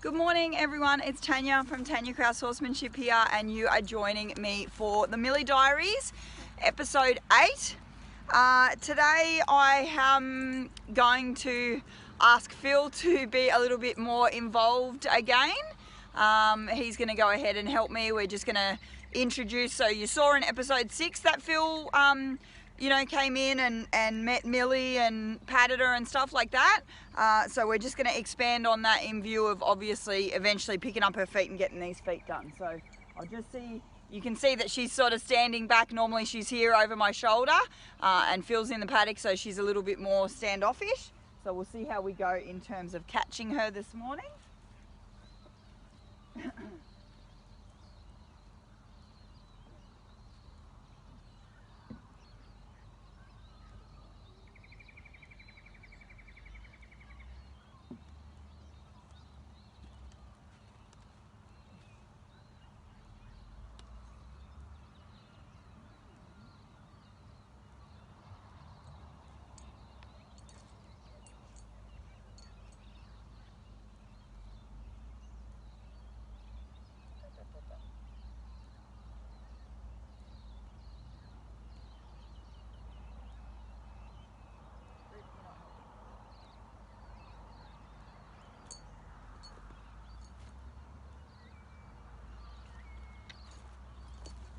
Good morning everyone, it's Tanya from Tanya Kraus Horsemanship here, and you are joining me for the Millie Diaries, episode 8. Today I am going to ask Phil to be a little bit more involved again. He's going to go ahead and help me. We're just going to introduce, so you saw in episode 6 that Phil came in and met Millie and patted her and stuff like that. So we're just going to expand on that in view of obviously eventually picking up her feet and getting these feet done. So I'll just see, you can see that she's sort of standing back. Normally she's here over my shoulder, and Phil's in the paddock, so she's a little bit more standoffish. So we'll see how we go in terms of catching her this morning.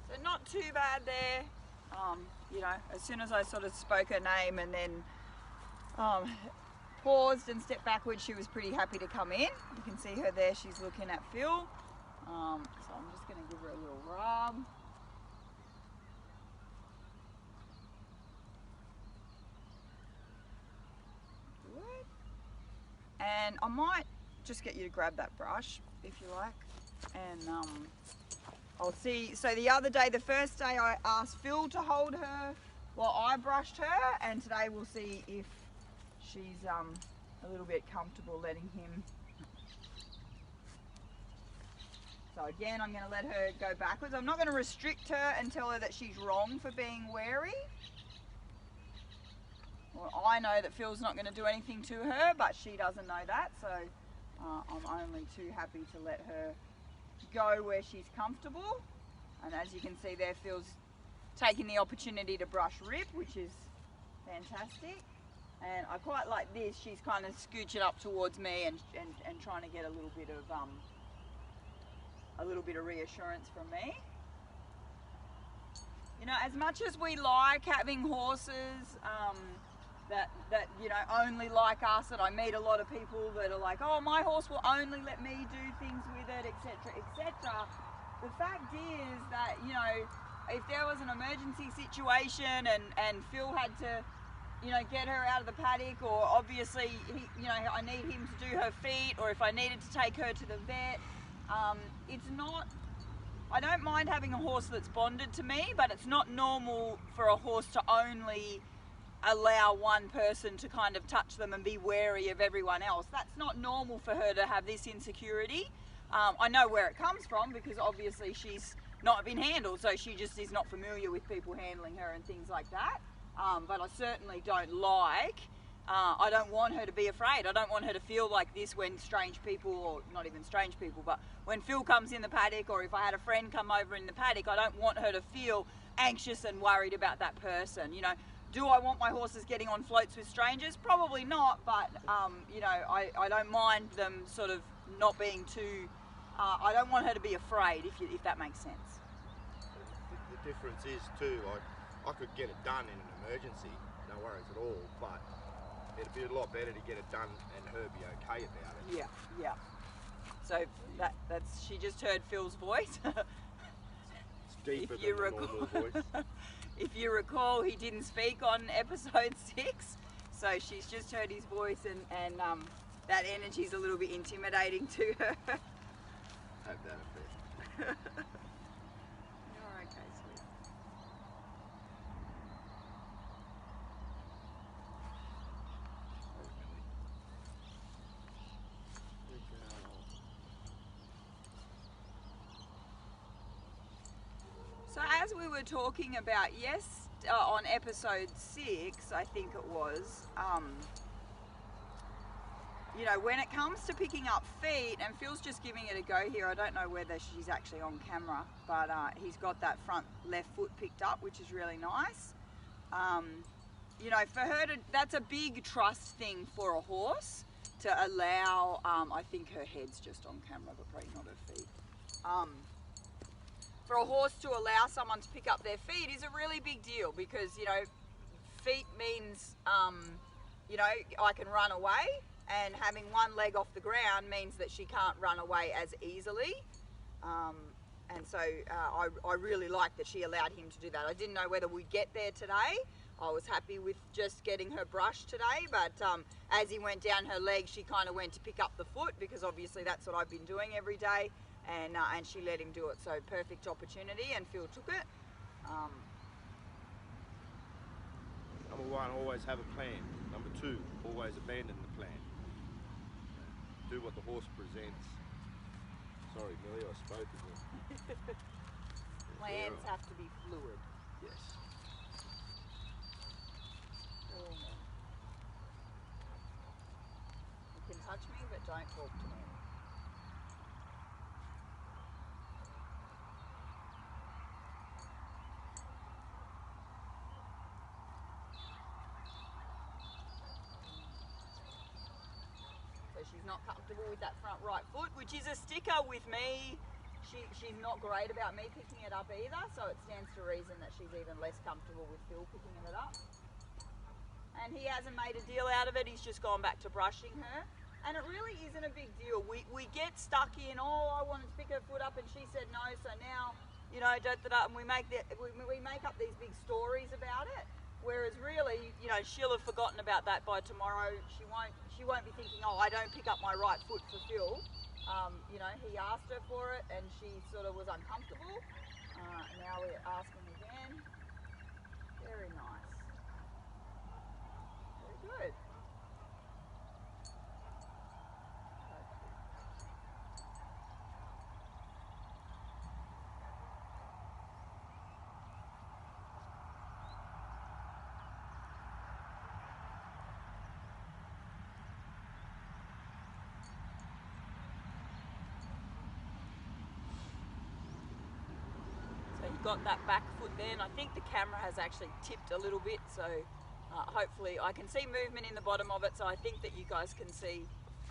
So not too bad there. As soon as I sort of spoke her name and then paused and stepped backwards, she was pretty happy to come in. You can see her there, she's looking at Phil. So I'm just going to give her a little rub. Good. And I might just get you to grab that brush if you like, and I'll see. So the other day, the first day, I asked Phil to hold her while I brushed her, and today we'll see if she's a little bit comfortable letting him. So again, I'm going to let her go backwards. I'm not going to restrict her and tell her that she's wrong for being wary. Well, I know that Phil's not going to do anything to her, but she doesn't know that, so I'm only too happy to let her go where she's comfortable. And as you can see there, Phil's taking the opportunity to brush Rip, which is fantastic. And I quite like this, she's kind of scooching up towards me and trying to get a little bit of reassurance from me. You know, as much as we like having horses that only like us, and I meet a lot of people that are like, oh, my horse will only let me do things with it, etc., etc. The fact is that, if there was an emergency situation and Phil had to, get her out of the paddock, or obviously, I need him to do her feet, or if I needed to take her to the vet, I don't mind having a horse that's bonded to me, but it's not normal for a horse to only allow one person to kind of touch them and be wary of everyone else. That's not normal for her to have this insecurity. I know where it comes from, because obviously she's not been handled, so she just is not familiar with people handling her and things like that. But I certainly don't I don't want her to be afraid. I don't want her to feel like this when strange people, or not even strange people, but when Phil comes in the paddock, or if I had a friend come over in the paddock, I don't want her to feel anxious and worried about that person. Do I want my horses getting on floats with strangers? Probably not, but I don't mind them sort of not being too. I don't want her to be afraid, if that makes sense. The difference is too, like, I could get it done in an emergency, no worries at all, but it'd be a lot better to get it done and her be okay about it. Yeah. So that's she just heard Phil's voice. It's deeper than the normal voice. If you recall, he didn't speak on episode 6, so she's just heard his voice, and that energy's a little bit intimidating to her. Have that effect. You're okay, sweet. So as we were talking about on episode 6, I think it was, you know, when it comes to picking up feet, and Phil's just giving it a go here, I don't know whether she's actually on camera, but he's got that front left foot picked up, which is really nice. You know, for her to, that's a big trust thing for a horse, to allow, I think her head's just on camera, but probably not her feet. For a horse to allow someone to pick up their feet is a really big deal, because, you know, feet means, you know, I can run away, and having one leg off the ground means that she can't run away as easily. And so I really like that she allowed him to do that. I didn't know whether we'd get there today. I was happy with just getting her brushed today, but as he went down her leg, she kind of went to pick up the foot, because obviously that's what I've been doing every day, and she let him do it. So perfect opportunity, and Phil took it. Number one, always have a plan. Number two, always abandon the plan. Do what the horse presents. Sorry, Millie, I spoke again. Plans have to be fluid. Yes. You can touch me, but don't talk to me. She's not comfortable with that front right foot, which is a sticker with me. She's not great about me picking it up either, so it stands to reason that she's even less comfortable with Phil picking it up. And he hasn't made a deal out of it, he's just gone back to brushing her. And it really isn't a big deal. We get stuck in, oh, I wanted to pick her foot up and she said no, so now, you know, and we make up these big stories about it. Whereas really, you know, she'll have forgotten about that by tomorrow. She won't be thinking, oh, I don't pick up my right foot for Phil. You know, he asked her for it and she sort of was uncomfortable. Now we're asking again. Very nice. Very good. Got that back foot there, and I think the camera has actually tipped a little bit, so hopefully I can see movement in the bottom of it, so I think that you guys can see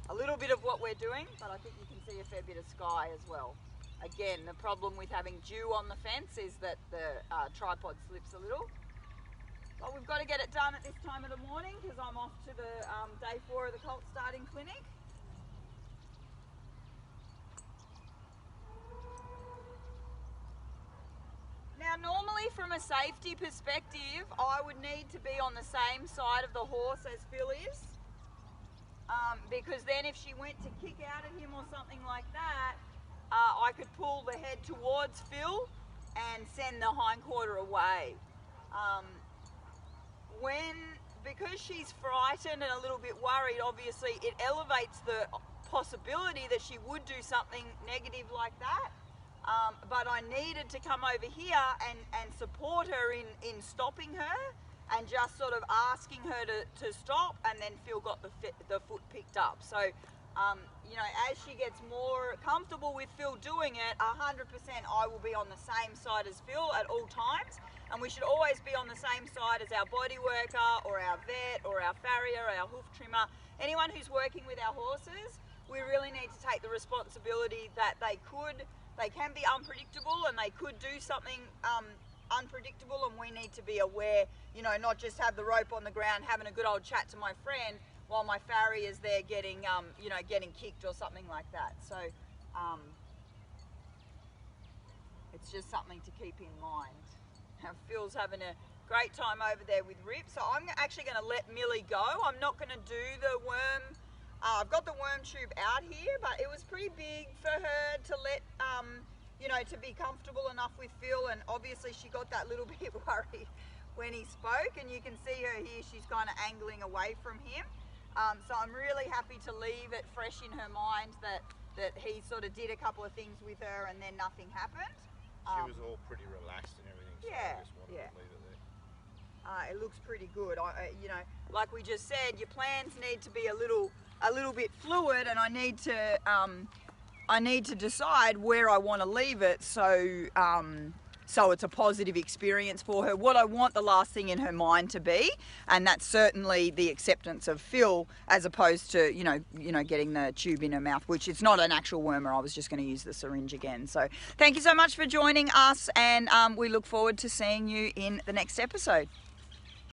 a little bit of what we're doing, but I think you can see a fair bit of sky as well. Again, the problem with having dew on the fence is that the tripod slips a little. But we've got to get it done at this time of the morning, because I'm off to the day 4 of the colt starting clinic. Now normally from a safety perspective, I would need to be on the same side of the horse as Phil is, because then if she went to kick out at him or something like that, I could pull the head towards Phil and send the hindquarter away. Because she's frightened and a little bit worried, obviously it elevates the possibility that she would do something negative like that. But I needed to come over here and support her in stopping her, and just sort of asking her to stop, and then Phil got the foot picked up. So, you know, as she gets more comfortable with Phil doing it, 100% I will be on the same side as Phil at all times, and we should always be on the same side as our body worker, or our vet, or our farrier, or our hoof trimmer, anyone who's working with our horses. We really need to take the responsibility that they can be unpredictable, and they could do something unpredictable, and we need to be aware, you know, not just have the rope on the ground having a good old chat to my friend while my farrier's there getting, you know, getting kicked or something like that. So it's just something to keep in mind. Now Phil's having a great time over there with Rip, so I'm actually going to let Millie go. I'm not going to do the worm. I've got the worm tube out here, but it was pretty big for her to let, you know, to be comfortable enough with Phil, and obviously she got that little bit worried when he spoke, and you can see her here, she's kind of angling away from him. So I'm really happy to leave it fresh in her mind that he sort of did a couple of things with her and then nothing happened. She was all pretty relaxed and everything, so yeah, I just wanted to leave it there. It looks pretty good. You know, like we just said, your plans need to be a little a little bit fluid, and I need to decide where I want to leave it so it's a positive experience for her. What I want the last thing in her mind to be, and that's certainly the acceptance of Phil, as opposed to you know getting the tube in her mouth, which it's not an actual wormer. I was just going to use the syringe again. So thank you so much for joining us, and we look forward to seeing you in the next episode.